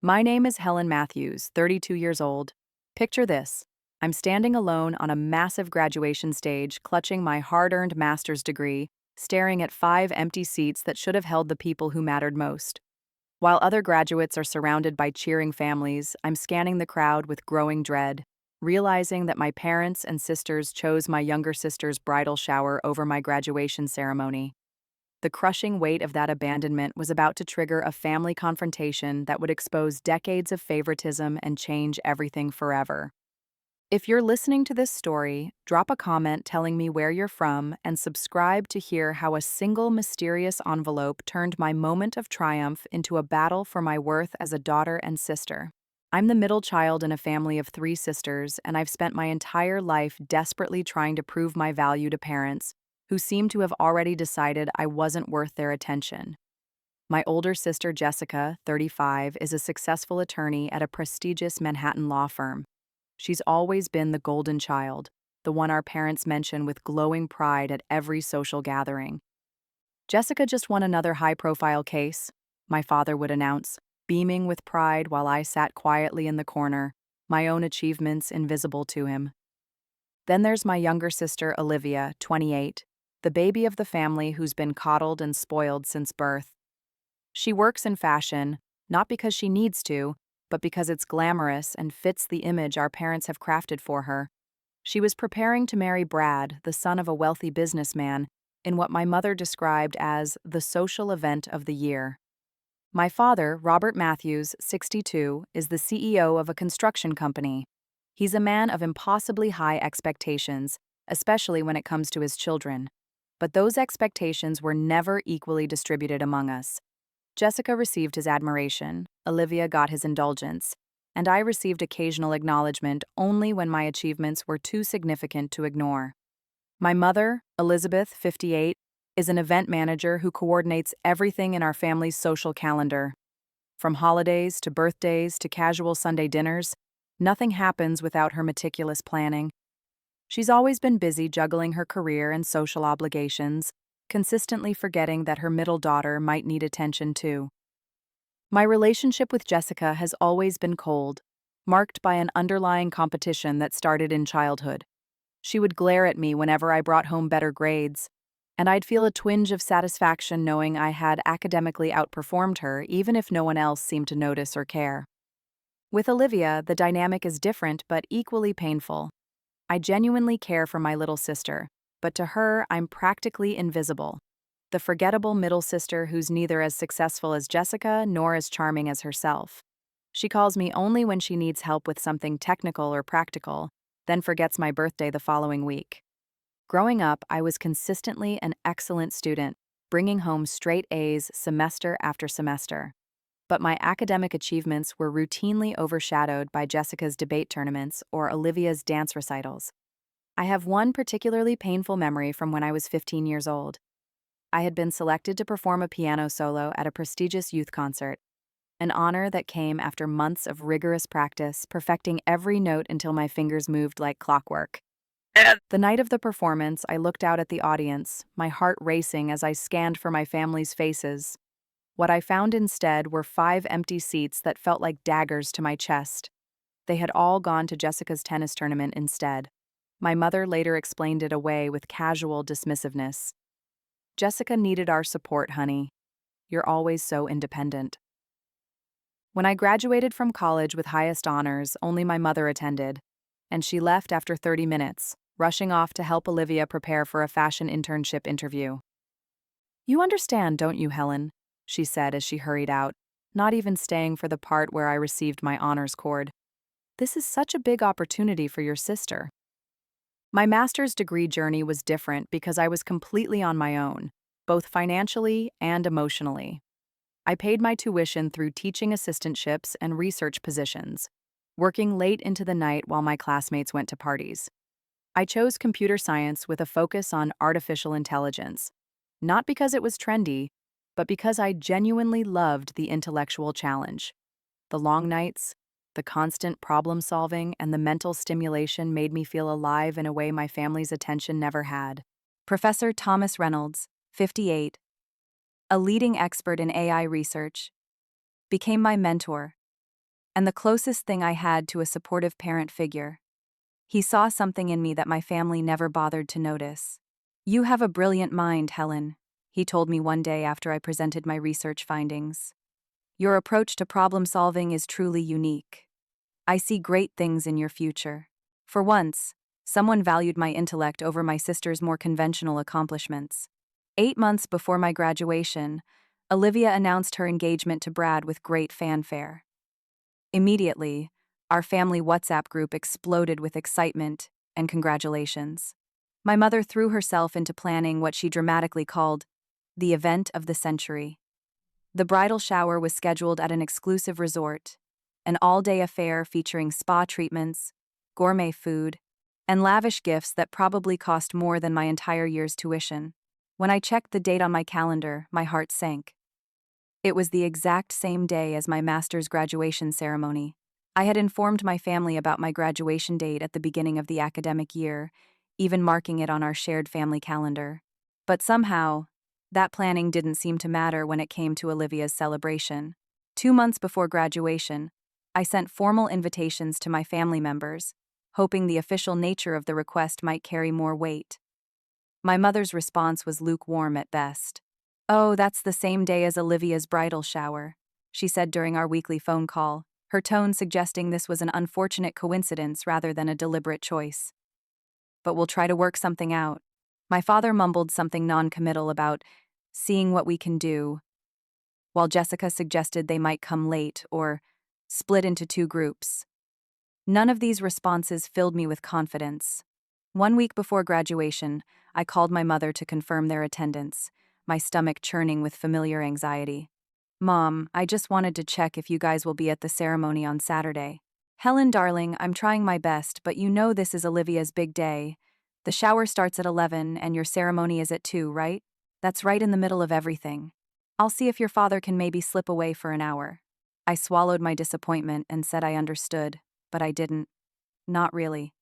My name is Helen Matthews, 32 years old. Picture this. I'm standing alone on a massive graduation stage, clutching my hard-earned master's degree, staring at 5 empty seats that should have held the people who mattered most. While other graduates are surrounded by cheering families, I'm scanning the crowd with growing dread, realizing that my parents and sisters chose my younger sister's bridal shower over my graduation ceremony. The crushing weight of that abandonment was about to trigger a family confrontation that would expose decades of favoritism and change everything forever. If you're listening to this story, drop a comment telling me where you're from and subscribe to hear how a single mysterious envelope turned my moment of triumph into a battle for my worth as a daughter and sister. I'm the middle child in a family of 3 sisters, and I've spent my entire life desperately trying to prove my value to parents who seem to have already decided I wasn't worth their attention. My older sister, Jessica, 35, is a successful attorney at a prestigious Manhattan law firm. She's always been the golden child, the one our parents mention with glowing pride at every social gathering. Jessica just won another high-profile case, my father would announce, beaming with pride while I sat quietly in the corner, my own achievements invisible to him. Then there's my younger sister, Olivia, 28, the baby of the family who's been coddled and spoiled since birth. She works in fashion, not because she needs to, but because it's glamorous and fits the image our parents have crafted for her. She was preparing to marry Brad, the son of a wealthy businessman, in what my mother described as the social event of the year. My father, Robert Matthews, 62, is the CEO of a construction company. He's a man of impossibly high expectations, especially when it comes to his children. But those expectations were never equally distributed among us. Jessica received his admiration, Olivia got his indulgence, and I received occasional acknowledgement only when my achievements were too significant to ignore. My mother, Elizabeth, 58, is an event manager who coordinates everything in our family's social calendar. From holidays to birthdays to casual Sunday dinners, nothing happens without her meticulous planning. She's always been busy juggling her career and social obligations, consistently forgetting that her middle daughter might need attention too. My relationship with Jessica has always been cold, marked by an underlying competition that started in childhood. She would glare at me whenever I brought home better grades, and I'd feel a twinge of satisfaction knowing I had academically outperformed her even if no one else seemed to notice or care. With Olivia, the dynamic is different but equally painful. I genuinely care for my little sister, but to her, I'm practically invisible. The forgettable middle sister who's neither as successful as Jessica nor as charming as herself. She calls me only when she needs help with something technical or practical, then forgets my birthday the following week. Growing up, I was consistently an excellent student, bringing home straight A's semester after semester. But my academic achievements were routinely overshadowed by Jessica's debate tournaments or Olivia's dance recitals. I have one particularly painful memory from when I was 15 years old. I had been selected to perform a piano solo at a prestigious youth concert, an honor that came after months of rigorous practice, perfecting every note until my fingers moved like clockwork. The night of the performance, I looked out at the audience, my heart racing as I scanned for my family's faces. What I found instead were 5 empty seats that felt like daggers to my chest. They had all gone to Jessica's tennis tournament instead. My mother later explained it away with casual dismissiveness. Jessica needed our support, honey. You're always so independent. When I graduated from college with highest honors, only my mother attended, and she left after 30 minutes, rushing off to help Olivia prepare for a fashion internship interview. You understand, don't you, Helen? She said as she hurried out, not even staying for the part where I received my honors cord. This is such a big opportunity for your sister. My master's degree journey was different because I was completely on my own, both financially and emotionally. I paid my tuition through teaching assistantships and research positions, working late into the night while my classmates went to parties. I chose computer science with a focus on artificial intelligence, not because it was trendy, but because I genuinely loved the intellectual challenge. The long nights, the constant problem-solving, and the mental stimulation made me feel alive in a way my family's attention never had. Professor Thomas Reynolds, 58, a leading expert in AI research, became my mentor, and the closest thing I had to a supportive parent figure. He saw something in me that my family never bothered to notice. "You have a brilliant mind, Helen," he told me one day after I presented my research findings. "Your approach to problem solving is truly unique. I see great things in your future." For once, someone valued my intellect over my sister's more conventional accomplishments. 8 months before my graduation, Olivia announced her engagement to Brad with great fanfare. Immediately, our family WhatsApp group exploded with excitement and congratulations. My mother threw herself into planning what she dramatically called the event of the century. The bridal shower was scheduled at an exclusive resort, an all-day affair featuring spa treatments, gourmet food, and lavish gifts that probably cost more than my entire year's tuition. When I checked the date on my calendar, my heart sank. It was the exact same day as my master's graduation ceremony. I had informed my family about my graduation date at the beginning of the academic year, even marking it on our shared family calendar. But somehow, that planning didn't seem to matter when it came to Olivia's celebration. 2 months before graduation, I sent formal invitations to my family members, hoping the official nature of the request might carry more weight. My mother's response was lukewarm at best. "Oh, that's the same day as Olivia's bridal shower," she said during our weekly phone call, her tone suggesting this was an unfortunate coincidence rather than a deliberate choice. "But we'll try to work something out." My father mumbled something non-committal about seeing what we can do, while Jessica suggested they might come late or split into 2 groups. None of these responses filled me with confidence. 1 week before graduation, I called my mother to confirm their attendance, my stomach churning with familiar anxiety. "Mom, I just wanted to check if you guys will be at the ceremony on Saturday." "Helen, darling, I'm trying my best, but you know this is Olivia's big day. The shower starts at 11 and your ceremony is at 2, right? That's right in the middle of everything. I'll see if your father can maybe slip away for an hour." I swallowed my disappointment and said I understood, but I didn't. Not really.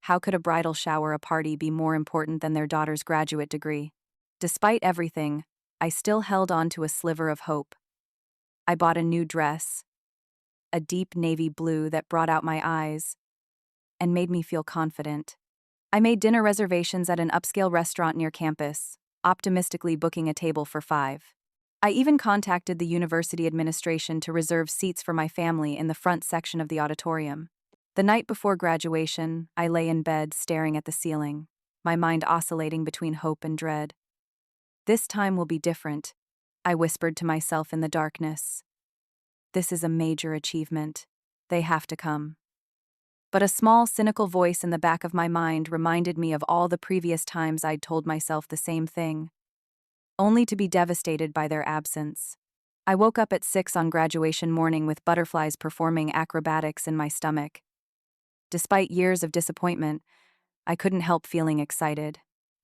How could a bridal shower, a party, be more important than their daughter's graduate degree? Despite everything, I still held on to a sliver of hope. I bought a new dress, a deep navy blue that brought out my eyes and made me feel confident. I made dinner reservations at an upscale restaurant near campus, optimistically booking a table for 5. I even contacted the university administration to reserve seats for my family in the front section of the auditorium. The night before graduation, I lay in bed staring at the ceiling, my mind oscillating between hope and dread. "This time will be different," I whispered to myself in the darkness. "This is a major achievement. They have to come." But a small, cynical voice in the back of my mind reminded me of all the previous times I'd told myself the same thing, only to be devastated by their absence. I woke up at 6 on graduation morning with butterflies performing acrobatics in my stomach. Despite years of disappointment, I couldn't help feeling excited.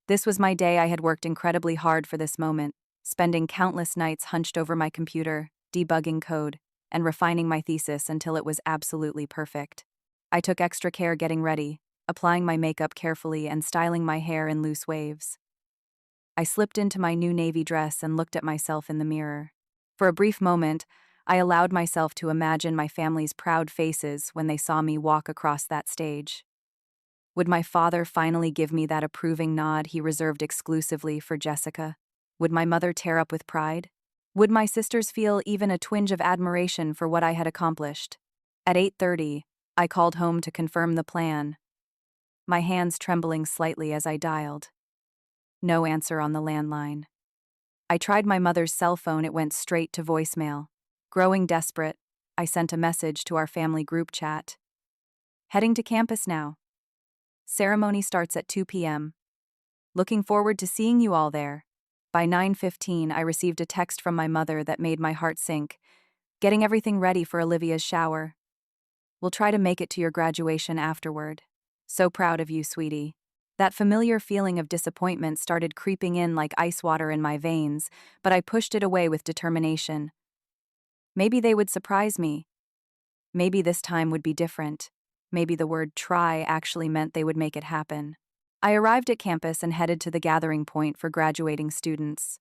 This was my day. I had worked incredibly hard for this moment, spending countless nights hunched over my computer, debugging code, and refining my thesis until it was absolutely perfect. I took extra care getting ready, applying my makeup carefully and styling my hair in loose waves. I slipped into my new navy dress and looked at myself in the mirror. For a brief moment, I allowed myself to imagine my family's proud faces when they saw me walk across that stage. Would my father finally give me that approving nod he reserved exclusively for Jessica? Would my mother tear up with pride? Would my sisters feel even a twinge of admiration for what I had accomplished? At 8:30, I called home to confirm the plan, my hands trembling slightly as I dialed. No answer on the landline. I tried my mother's cell phone. It went straight to voicemail. Growing desperate, I sent a message to our family group chat. "Heading to campus now. Ceremony starts at 2 p.m. Looking forward to seeing you all there." By 9:15, I received a text from my mother that made my heart sink. "Getting everything ready for Olivia's shower. We'll try to make it to your graduation afterward. So proud of you, sweetie." That familiar feeling of disappointment started creeping in like ice water in my veins, but I pushed it away with determination. Maybe they would surprise me. Maybe this time would be different. Maybe the word try actually meant they would make it happen. I arrived at campus and headed to the gathering point for graduating students.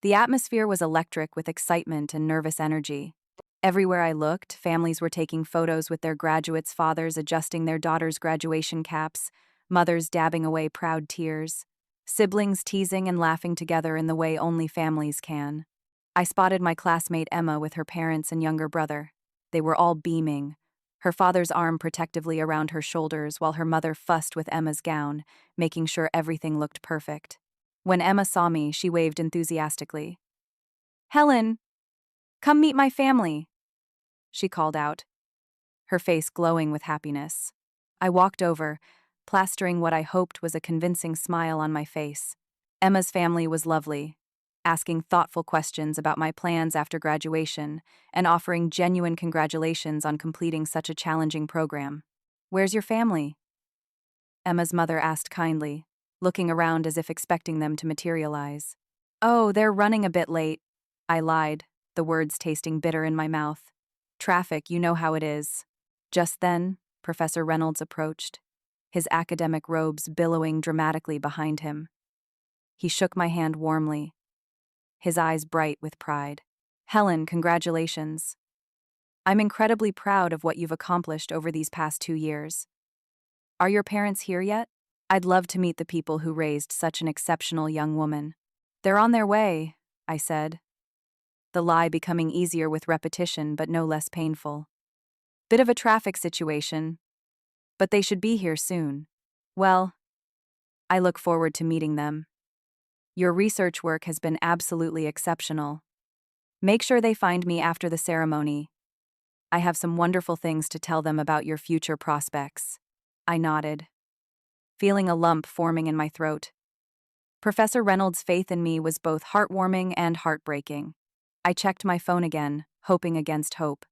The atmosphere was electric with excitement and nervous energy. Everywhere I looked, families were taking photos with their graduates' fathers adjusting their daughters' graduation caps, mothers dabbing away proud tears, siblings teasing and laughing together in the way only families can. I spotted my classmate Emma with her parents and younger brother. They were all beaming, her father's arm protectively around her shoulders while her mother fussed with Emma's gown, making sure everything looked perfect. When Emma saw me, she waved enthusiastically. "Helen, come meet my family," she called out, her face glowing with happiness. I walked over, plastering what I hoped was a convincing smile on my face. Emma's family was lovely, asking thoughtful questions about my plans after graduation and offering genuine congratulations on completing such a challenging program. "Where's your family?" Emma's mother asked kindly, looking around as if expecting them to materialize. "Oh, they're running a bit late," I lied, the words tasting bitter in my mouth. "Traffic, you know how it is." Just then, Professor Reynolds approached, his academic robes billowing dramatically behind him. He shook my hand warmly, his eyes bright with pride. "Helen, congratulations. I'm incredibly proud of what you've accomplished over these past 2 years. Are your parents here yet? I'd love to meet the people who raised such an exceptional young woman." "They're on their way," I said, the lie becoming easier with repetition but no less painful. "Bit of a traffic situation, but they should be here soon." "Well, I look forward to meeting them. Your research work has been absolutely exceptional. Make sure they find me after the ceremony. I have some wonderful things to tell them about your future prospects." I nodded, feeling a lump forming in my throat. Professor Reynolds' faith in me was both heartwarming and heartbreaking. I checked my phone again, hoping against hope.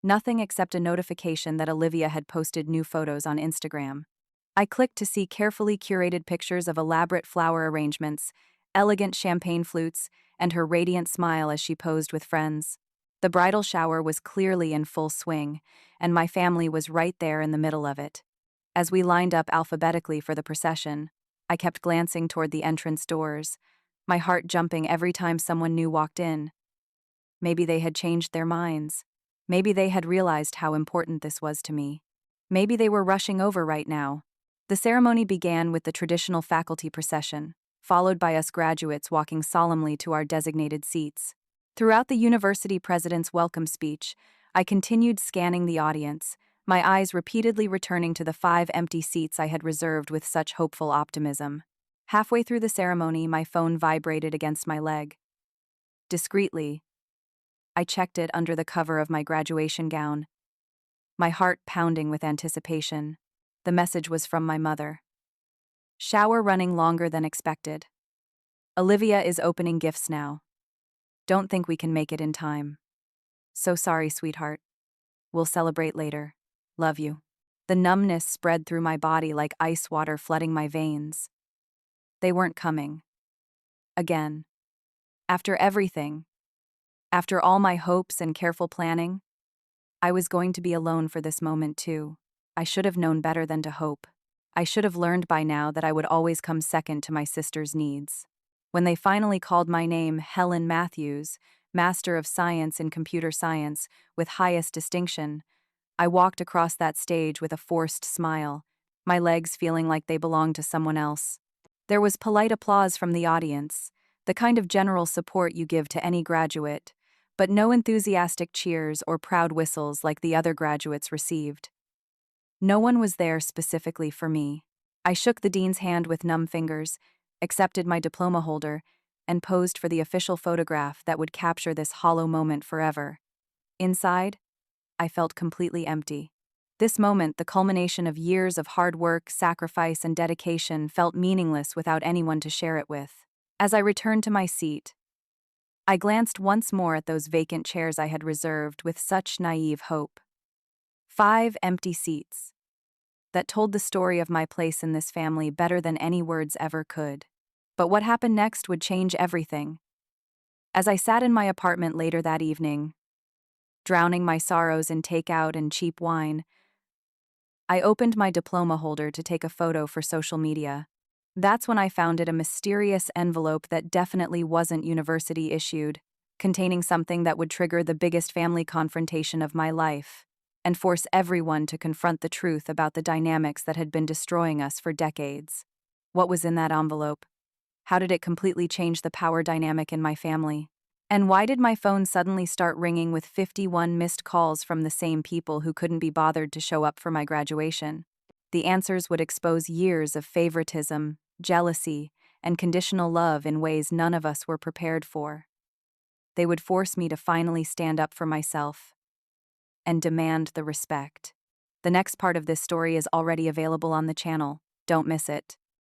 Nothing except a notification that Olivia had posted new photos on Instagram. I clicked to see carefully curated pictures of elaborate flower arrangements, elegant champagne flutes, and her radiant smile as she posed with friends. The bridal shower was clearly in full swing, and my family was right there in the middle of it. As we lined up alphabetically for the procession, I kept glancing toward the entrance doors, my heart jumping every time someone new walked in. Maybe they had changed their minds. Maybe they had realized how important this was to me. Maybe they were rushing over right now. The ceremony began with the traditional faculty procession, followed by us graduates walking solemnly to our designated seats. Throughout the university president's welcome speech, I continued scanning the audience, my eyes repeatedly returning to the 5 empty seats I had reserved with such hopeful optimism. Halfway through the ceremony, my phone vibrated against my leg. Discreetly, I checked it under the cover of my graduation gown, my heart pounding with anticipation. The message was from my mother. "Shower running longer than expected. Olivia is opening gifts now. Don't think we can make it in time. So sorry, sweetheart. We'll celebrate later. Love you." The numbness spread through my body like ice water flooding my veins. They weren't coming. Again. After everything, after all my hopes and careful planning, I was going to be alone for this moment too. I should have known better than to hope. I should have learned by now that I would always come second to my sister's needs. When they finally called my name Helen Matthews, Master of Science in Computer Science, with highest distinction, I walked across that stage with a forced smile, my legs feeling like they belonged to someone else. There was polite applause from the audience, the kind of general support you give to any graduate, but no enthusiastic cheers or proud whistles like the other graduates received. No one was there specifically for me. I shook the dean's hand with numb fingers, accepted my diploma holder, and posed for the official photograph that would capture this hollow moment forever. Inside, I felt completely empty. This moment, the culmination of years of hard work, sacrifice, and dedication, felt meaningless without anyone to share it with. As I returned to my seat, I glanced once more at those vacant chairs I had reserved with such naive hope. 5 empty seats that told the story of my place in this family better than any words ever could. But what happened next would change everything. As I sat in my apartment later that evening, drowning my sorrows in takeout and cheap wine, I opened my diploma holder to take a photo for social media. That's when I found it a mysterious envelope that definitely wasn't university issued, containing something that would trigger the biggest family confrontation of my life and force everyone to confront the truth about the dynamics that had been destroying us for decades. What was in that envelope? How did it completely change the power dynamic in my family? And why did my phone suddenly start ringing with 51 missed calls from the same people who couldn't be bothered to show up for my graduation? The answers would expose years of favoritism, jealousy, and conditional love in ways none of us were prepared for. They would force me to finally stand up for myself and demand the respect. The next part of this story is already available on the channel. Don't miss it.